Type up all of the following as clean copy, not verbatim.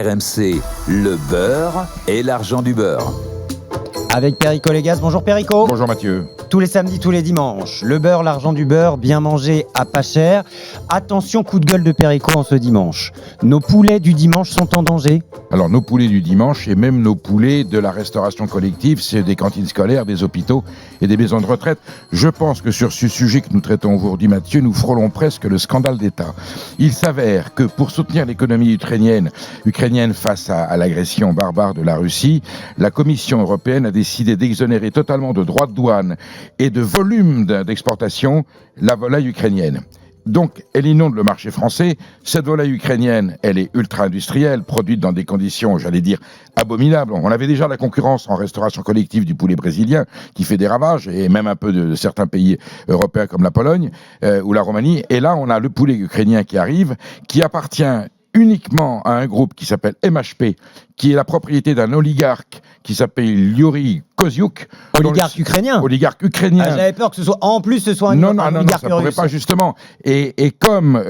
RMC, le beurre et l'argent du beurre. Avec Perico Légas. Bonjour Perico. Bonjour Mathieu. Tous les samedis, tous les dimanches, le beurre, l'argent du beurre, bien mangé à pas cher. Attention, coup de gueule de Perico en ce dimanche. Nos poulets du dimanche sont en danger. Alors nos poulets du dimanche et même nos poulets de la restauration collective, c'est des cantines scolaires, des hôpitaux et des maisons de retraite. Je pense que sur ce sujet que nous traitons aujourd'hui, Mathieu, nous frôlons presque le scandale d'État. Il s'avère que pour soutenir l'économie ukrainienne face à l'agression barbare de la Russie, la Commission européenne a décidé d'exonérer totalement de droits de douane et de volume d'exportation la volaille ukrainienne. Donc, elle inonde le marché français. Cette volaille ukrainienne, elle est ultra-industrielle, produite dans des conditions, j'allais dire, abominables. On avait déjà la concurrence en restauration collective du poulet brésilien, qui fait des ravages, et même un peu de certains pays européens comme la Pologne ou la Roumanie. Et là, on a le poulet ukrainien qui arrive, qui appartient uniquement à un groupe qui s'appelle MHP, qui est la propriété d'un oligarque qui s'appelle Yuri Kozyuk. Oligarque ukrainien. Oligarque ukrainien. Ah, j'avais peur que ce soit un oligarque ça pourrait russe. pas justement. Et comme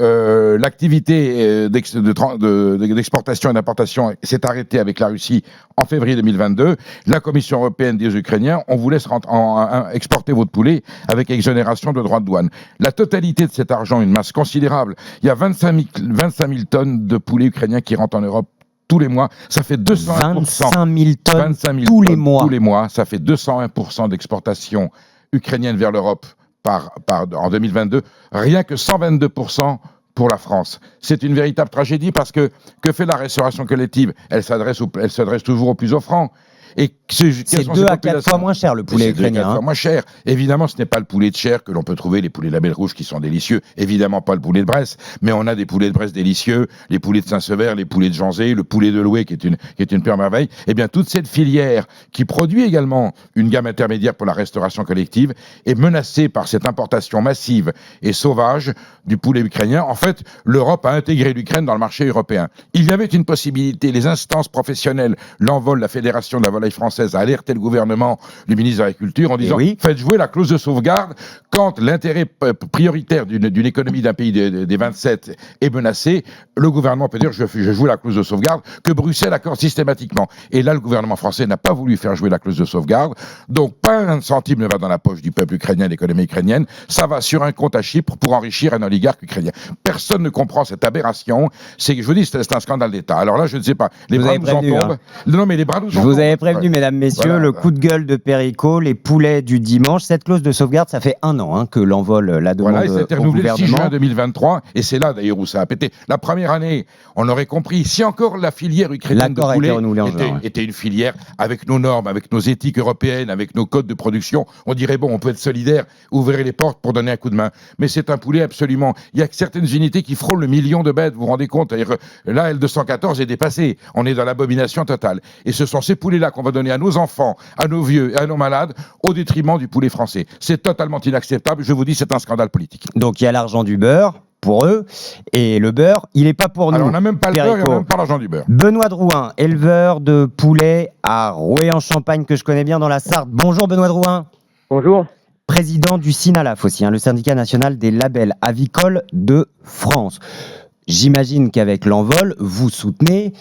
l'activité d'exportation et d'importation s'est arrêtée avec la Russie en février 2022, la Commission européenne dit aux Ukrainiens, on vous laisse exporter votre poulet avec exonération de droits de douane. La totalité de cet argent, une masse considérable, il y a 25 000 tonnes de poulet ukrainien qui rentrent en Europe tous les mois, ça fait 201%. 25 000 tonnes 25 000 tous les tonnes mois. Tous les mois, ça fait 201% d'exportation ukrainienne vers l'Europe en 2022. Rien que 122% pour la France. C'est une véritable tragédie parce que fait la restauration collective ? Elle s'adresse toujours aux plus offrants. Et c'est 2 à 4 fois moins cher le poulet ukrainien. 2 à 4 fois moins cher. Évidemment, ce n'est pas le poulet de chair que l'on peut trouver, les poulets de la Belle Rouge qui sont délicieux. Évidemment pas le poulet de Bresse, mais on a des poulets de Bresse délicieux, les poulets de Saint-Sever, les poulets de Janzé, le poulet de Loué qui est une pure merveille. Eh bien, toute cette filière qui produit également une gamme intermédiaire pour la restauration collective est menacée par cette importation massive et sauvage du poulet ukrainien. En fait, l'Europe a intégré l'Ukraine dans le marché européen. Il y avait une possibilité, les instances professionnelles, l'Envol, la Fédération de la volaille française, a alerté le gouvernement, le ministre de l'Agriculture, en disant faites jouer la clause de sauvegarde quand l'intérêt prioritaire d'une économie d'un pays des 27 est menacé. Le gouvernement peut dire je joue la clause de sauvegarde que Bruxelles accorde systématiquement. Et là, le gouvernement français n'a pas voulu faire jouer la clause de sauvegarde. Donc, pas un centime ne va dans la poche du peuple ukrainien, de l'économie ukrainienne. Ça va sur un compte à Chypre pour enrichir un oligarque ukrainien. Personne ne comprend cette aberration. Je vous dis, c'est un scandale d'État. Alors là, je ne sais pas. Les bras nous en tombent. Non, mais les bras nous en tombent. Je vous avais prévenu, mesdames, messieurs, le coup de gueule de Perico, les poulets du dimanche. Cette clause de sauvegarde, ça fait 1 an que l'Envol la demande et ça a été renouvelé le 6 juin 2023. Et c'est là, d'ailleurs, où ça a pété. La première année, on aurait compris, si encore la filière ukrainienne de poulet était une filière avec nos normes, avec nos éthiques européennes, avec nos codes de production, on dirait, bon, on peut être solidaire, ouvrir les portes pour donner un coup de main. Mais c'est un poulet absolument... Il y a certaines unités qui frôlent le million de bêtes, vous vous rendez compte ? Là, L214 est dépassé. On est dans l'abomination totale. Et ce sont ces poulets-là qu'on va donner à nos enfants, à nos vieux et à nos malades, au détriment du poulet français. C'est totalement inacceptable. Je vous dis, c'est un scandale politique. Donc il y a l'argent du beurre pour eux, et le beurre, il n'est pas pour nous. Alors on n'a même pas le beurre et on n'a même pas l'argent du beurre. Benoît Drouin, éleveur de poulets à Rouet-en-Champagne, que je connais bien dans la Sarthe. Bonjour Benoît Drouin. Bonjour. Président du SINALAF aussi, le syndicat national des labels avicoles de France. J'imagine qu'avec l'Envol, vous soutenez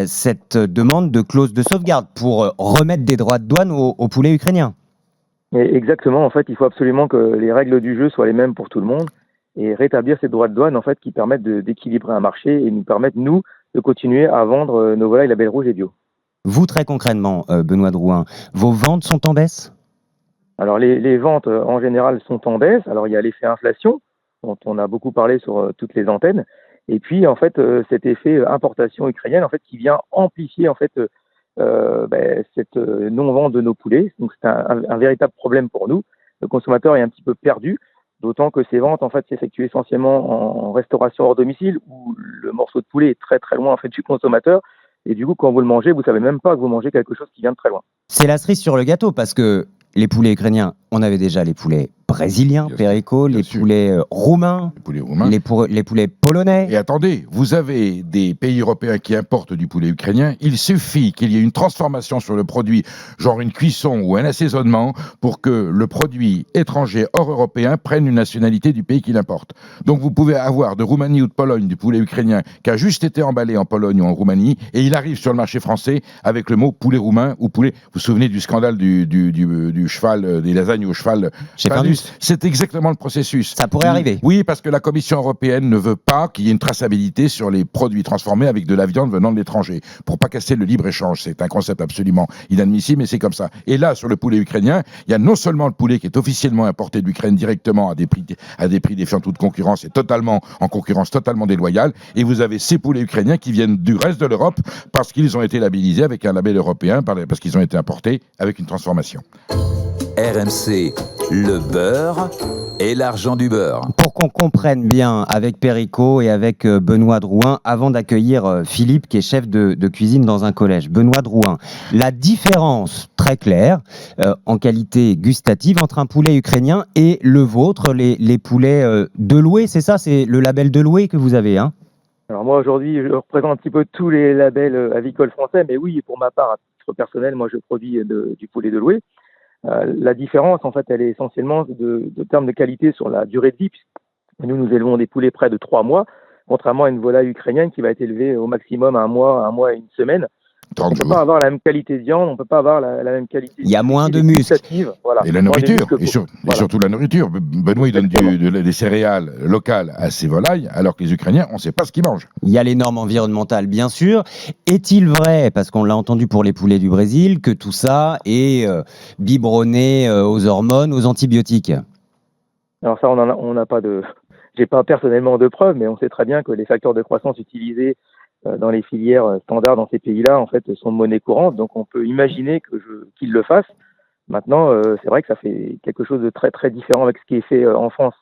cette demande de clause de sauvegarde pour remettre des droits de douane aux poulets ukrainiens. Exactement, en fait, il faut absolument que les règles du jeu soient les mêmes pour tout le monde et rétablir ces droits de douane en fait, qui permettent d'équilibrer un marché et nous permettent, nous, de continuer à vendre nos volailles Label Rouge et bio. Vous, très concrètement, Benoît Drouin, vos ventes sont en baisse ? Alors, les ventes, en général, sont en baisse. Alors, il y a l'effet inflation, dont on a beaucoup parlé sur toutes les antennes. Et puis, en fait, cet effet importation ukrainienne, en fait, qui vient amplifier, en fait, cette non-vente de nos poulets. Donc, c'est un véritable problème pour nous. Le consommateur est un petit peu perdu, d'autant que ces ventes, en fait, s'effectuent essentiellement en restauration hors domicile, où le morceau de poulet est très, très loin, en fait, du consommateur. Et du coup, quand vous le mangez, vous savez même pas que vous mangez quelque chose qui vient de très loin. C'est la cerise sur le gâteau, parce que les poulets ukrainiens, on avait déjà les poulets brésiliens, Bien sûr, Perico, bien les sûr. poulets roumains, Les poulets roumains. les poulets polonais. Et attendez, vous avez des pays européens qui importent du poulet ukrainien. Il suffit qu'il y ait une transformation sur le produit, genre une cuisson ou un assaisonnement, pour que le produit étranger hors européen prenne une nationalité du pays qu'il importe. Donc vous pouvez avoir de Roumanie ou de Pologne du poulet ukrainien qui a juste été emballé en Pologne ou en Roumanie, et il arrive sur le marché français avec le mot poulet roumain ou poulet. Vous vous souvenez du scandale du cheval, des lasagnes au cheval Chez Findus. C'est exactement le processus. Ça pourrait arriver. Oui, parce que la Commission européenne ne veut pas qu'il y ait une traçabilité sur les produits transformés avec de la viande venant de l'étranger, pour pas casser le libre-échange. C'est un concept absolument inadmissible, mais c'est comme ça. Et là, sur le poulet ukrainien, il y a non seulement le poulet qui est officiellement importé d'Ukraine directement à des prix défiant toute concurrence et totalement en concurrence totalement déloyale, et vous avez ces poulets ukrainiens qui viennent du reste de l'Europe parce qu'ils ont été labellisés avec un label européen, parce qu'ils ont été importés avec une transformation. RMC, le beurre et l'argent du beurre. Pour qu'on comprenne bien avec Perico et avec Benoît Drouin, avant d'accueillir Philippe qui est chef de cuisine dans un collège. Benoît Drouin, la différence très claire en qualité gustative entre un poulet ukrainien et le vôtre, les poulets Deloué, c'est ça? C'est le label Deloué que vous avez, hein? Alors moi aujourd'hui, je représente un petit peu tous les labels avicoles français, mais oui, pour ma part, à titre personnel, moi je produis du poulet de loué. La différence, en fait, elle est essentiellement de termes de qualité sur la durée de vie. Nous élevons des poulets près de 3 mois, contrairement à une volaille ukrainienne qui va être élevée au maximum à un mois et une semaine. On 30 ne peut jours. pas avoir la même qualité de viande, on ne peut pas avoir la même qualité. Il y a moins de muscles. gustative, voilà. Et la Moins de nourriture, muscles, et voilà. surtout la nourriture. Benoît, il donne des céréales locales à ses volailles, alors que les Ukrainiens, on ne sait pas ce qu'ils mangent. Il y a les normes environnementales, bien sûr. Est-il vrai, parce qu'on l'a entendu pour les poulets du Brésil, que tout ça est biberonné aux hormones, aux antibiotiques? Alors ça, on n'a pas de... J'ai pas personnellement de preuves, mais on sait très bien que les facteurs de croissance utilisés dans les filières standards dans ces pays-là, en fait, sont de monnaie courante. Donc, on peut imaginer qu'ils le fassent. Maintenant, c'est vrai que ça fait quelque chose de très, très différent avec ce qui est fait en France,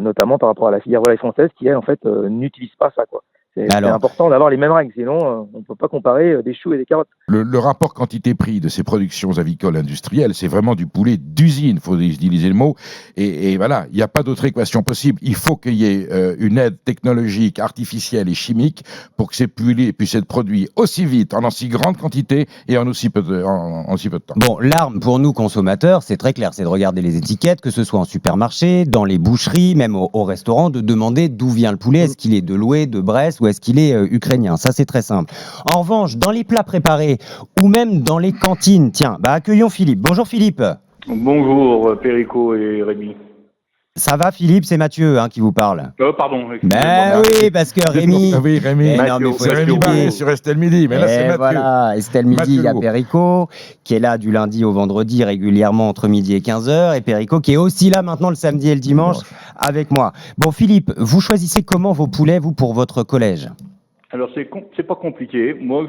notamment par rapport à la filière volaille française qui, elle, en fait, n'utilise pas ça, quoi. C'est important d'avoir les mêmes règles, sinon on ne peut pas comparer des choux et des carottes. Le rapport quantité-prix de ces productions avicoles industrielles, c'est vraiment du poulet d'usine, il faut utiliser le mot, et voilà, il n'y a pas d'autre équation possible. Il faut qu'il y ait une aide technologique, artificielle et chimique pour que ces poulets puissent être produits aussi vite, en aussi grande quantité et en aussi peu de temps. Bon, l'arme pour nous consommateurs, c'est très clair, c'est de regarder les étiquettes, que ce soit en supermarché, dans les boucheries, même au restaurant, de demander d'où vient le poulet, est-ce qu'il est de Loué, de Brest, ou est-ce qu'il est ukrainien? Ça, c'est très simple. En revanche, dans les plats préparés ou même dans les cantines, tiens, accueillons Philippe. Bonjour Philippe. Bonjour Perico et Rémi. Ça va Philippe, c'est Mathieu qui vous parle. Pardon. Ben oui, parce que Rémi... Oui, Rémi, c'est Rémi Barré sur Estelle Midi, mais là c'est Mathieu. Voilà, Estelle Midi, il y a Perico, qui est là du lundi au vendredi régulièrement entre midi et 15h, et Perico qui est aussi là maintenant le samedi et le dimanche avec moi. Bon Philippe, vous choisissez comment vos poulets, vous, pour votre collège? Alors c'est pas compliqué. Moi,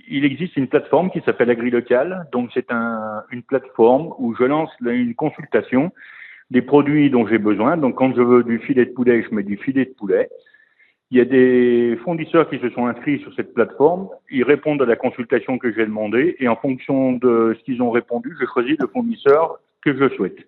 il existe une plateforme qui s'appelle AgriLocal. Donc c'est une plateforme où je lance une consultation des produits dont j'ai besoin. Donc quand je veux du filet de poulet, je mets du filet de poulet. Il y a des fournisseurs qui se sont inscrits sur cette plateforme. Ils répondent à la consultation que j'ai demandée et en fonction de ce qu'ils ont répondu, je choisis le fournisseur que je souhaite.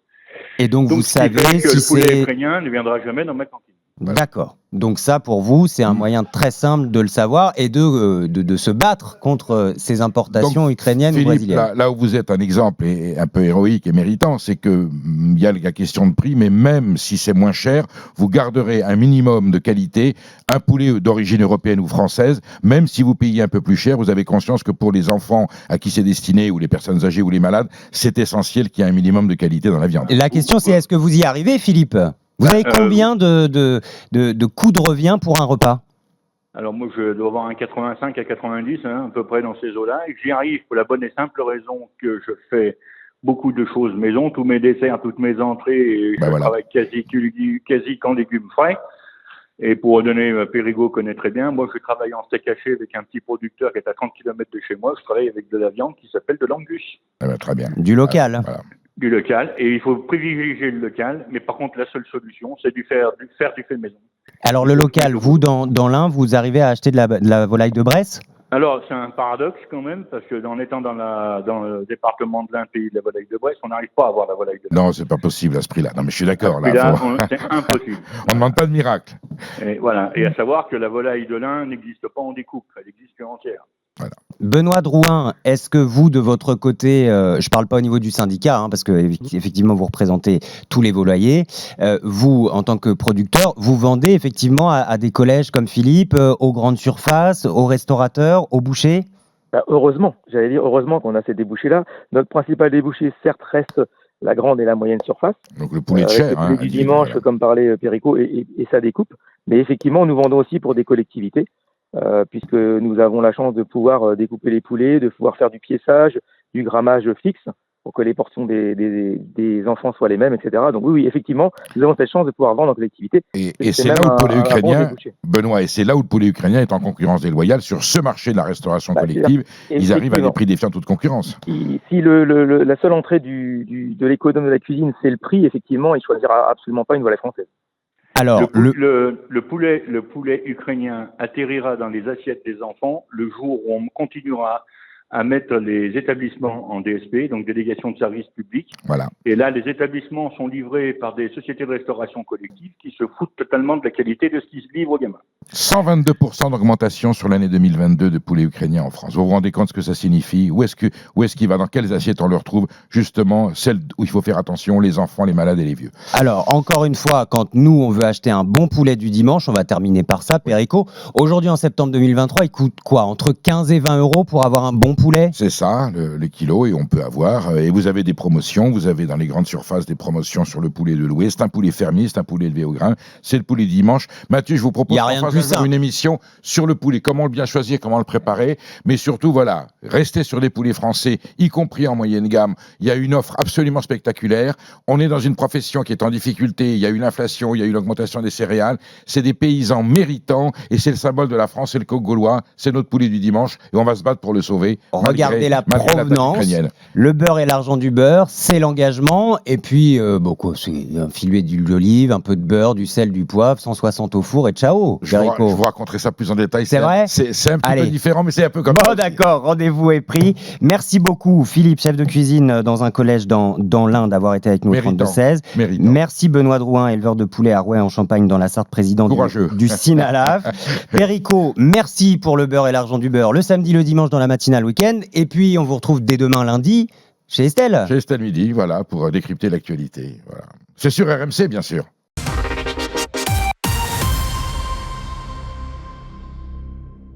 Et donc vous savez que si le poulet c'est... ukrainien ne viendra jamais dans ma cantine. D'accord. Donc ça, pour vous, c'est un moyen très simple de le savoir et de se battre contre ces importations ukrainiennes Philippe, ou brésiliennes. là où vous êtes un exemple et un peu héroïque et méritant, c'est que il y a la question de prix, mais même si c'est moins cher, vous garderez un minimum de qualité, un poulet d'origine européenne ou française, même si vous payez un peu plus cher, vous avez conscience que pour les enfants à qui c'est destiné, ou les personnes âgées ou les malades, c'est essentiel qu'il y ait un minimum de qualité dans la viande. La question, c'est est-ce que vous y arrivez, Philippe? Vous avez combien de coûts de revient pour un repas? Alors moi, je dois avoir un 85 à 90, à peu près dans ces eaux-là. Et j'y arrive pour la bonne et simple raison que je fais beaucoup de choses maison, tous mes desserts, toutes mes entrées, et je travaille quasi qu'en légumes frais. Et pour donner, Perico connaît très bien, moi je travaille en steak haché avec un petit producteur qui est à 30 km de chez moi. Je travaille avec de la viande qui s'appelle de l'angus. Très bien. Du local. Voilà. Du local, et il faut privilégier le local, mais par contre la seule solution c'est de faire du fait maison. Alors le local, vous dans l'Ain, vous arrivez à acheter de la volaille de Bresse? Alors, c'est un paradoxe quand même, parce que en étant dans le département de l'Ain, pays de la volaille de Bresse, on n'arrive pas à avoir la volaille de l'Ain. Non, c'est pas possible à ce prix-là. Non, mais je suis d'accord. Et Là, là, faut- c'est impossible. on ne demande pas de miracle. Et voilà. Et à savoir que la volaille de l'Ain n'existe pas en découpe, elle existe entière. Benoît Drouin, est-ce que vous, de votre côté, je ne parle pas au niveau du syndicat, hein, parce que effectivement vous représentez tous les volaillers, vous, en tant que producteur, vous vendez effectivement à des collèges comme Philippe, aux grandes surfaces, aux restaurateurs, aux bouchers? Bah, heureusement, j'allais dire heureusement qu'on a ces débouchés-là. Notre principal débouché, certes, reste la grande et la moyenne surface. Donc le poulet de Avec chair. le poulet hein, du dit, dimanche, voilà. comme parlait Perico, et sa découpe. Mais effectivement, nous vendons aussi pour des collectivités, puisque nous avons la chance de pouvoir découper les poulets, de pouvoir faire du piéçage, du grammage fixe, pour que les portions des enfants soient les mêmes, etc. Donc oui, effectivement, nous avons cette chance de pouvoir vendre en collectivité. Et c'est même là où le poulet un bon ukrainien, débouché. Benoît, et c'est là où le poulet ukrainien est en concurrence déloyale sur ce marché de la restauration Bah, collective. Ils arrivent à des prix défiant toute concurrence. Si la seule entrée de l'économe de la cuisine, c'est le prix, effectivement, il ne choisira absolument pas une volaille française. Alors, Le poulet ukrainien atterrira dans les assiettes des enfants le jour où on continuera à mettre les établissements en DSP, donc délégation de service public. Voilà. Et là, les établissements sont livrés par des sociétés de restauration collective qui se foutent totalement de la qualité de ce qui se livre aux gamins. 122% d'augmentation sur l'année 2022 de poulet ukrainien en France. Vous vous rendez compte ce que ça signifie? Où est-ce qu'il va? Dans quelles assiettes on le retrouve? Justement, celles où il faut faire attention, les enfants, les malades et les vieux. alors, encore une fois, quand nous, on veut acheter un bon poulet du dimanche, on va terminer par ça, Perico. Aujourd'hui, en septembre 2023, il coûte quoi? Entre 15 et 20 euros pour avoir un bon poulet? C'est ça, les kilos, et on peut avoir. Et vous avez des promotions, vous avez dans les grandes surfaces des promotions sur le poulet de loué. C'est un poulet fermier, c'est un poulet élevé au grain, c'est le poulet du dimanche. Mathieu, je vous propose Y a qu'on rien de fasse plus un jour simple. une émission sur le poulet, comment le bien choisir, comment le préparer. Mais surtout, voilà, restez sur des poulets français, y compris en moyenne gamme. Il y a une offre absolument spectaculaire. On est dans une profession qui est en difficulté. Il y a eu l'inflation, il y a eu l'augmentation des céréales. C'est des paysans méritants et c'est le symbole de la France, c'est le coq gaulois, c'est notre poulet du dimanche et on va se battre pour le sauver. Regardez la malgré l'attaque provenance, ukrainienne. le beurre et l'argent du beurre, c'est l'engagement, et puis c'est un filet d'huile d'olive, un peu de beurre, du sel, du poivre, 160 au four et ciao, Je Perico. vous raconterai ça plus en détail. C'est vrai? C'est un petit Allez. peu différent, mais c'est un peu comme Bon, ça. d'accord, rendez-vous est pris. Merci beaucoup, Philippe, chef de cuisine dans un collège dans l'Ain, d'avoir été avec nous au Méritant. 32-16. Méritant. Merci Benoît Drouin, éleveur de poulet à Rouet en Champagne dans la Sarthe, président Courageux. du Synalaf. Perico, merci pour le beurre et l'argent du beurre le samedi, le dimanche dans la matinale week-end. Et puis on vous retrouve dès demain lundi chez Estelle. Chez Estelle Midi, voilà, pour décrypter l'actualité. Voilà. C'est sur RMC, bien sûr.